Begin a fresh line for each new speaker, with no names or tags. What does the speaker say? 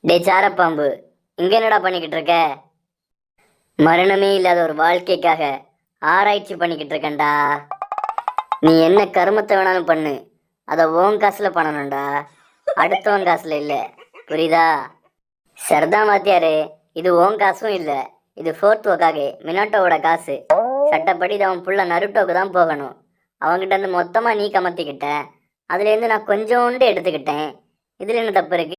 டே சாரப்பாம்பு, இங்க என்னடா பண்ணிக்கிட்டு இருக்க? மரணமே இல்லாத ஒரு வாழ்க்கைக்காக ஆராய்ச்சி பண்ணிக்கிட்டு இருக்கேன்டா. நீ என்ன கருமத்தை வேணாலும் பண்ணு, அதை உன் காசுல பண்ணணும்டா, அடுத்தவன் காசுல இல்ல. புரியுதா? சரிதான் வாத்தியாரு, இது உன் காசும் இல்ல, இது ஃபோர்த் ஒக்காகே மினாட்டோவோட காசு. சட்டப்படி இது அவன் புள்ள நருட்டோக்கு தான் போகணும். அவன்கிட்ட இருந்து மொத்தமா நீ கமத்திக்கிட்ட, அதுல இருந்து நான் கொஞ்சோண்டு எடுத்துக்கிட்டேன். இதுல என்ன தப்பு இருக்கு?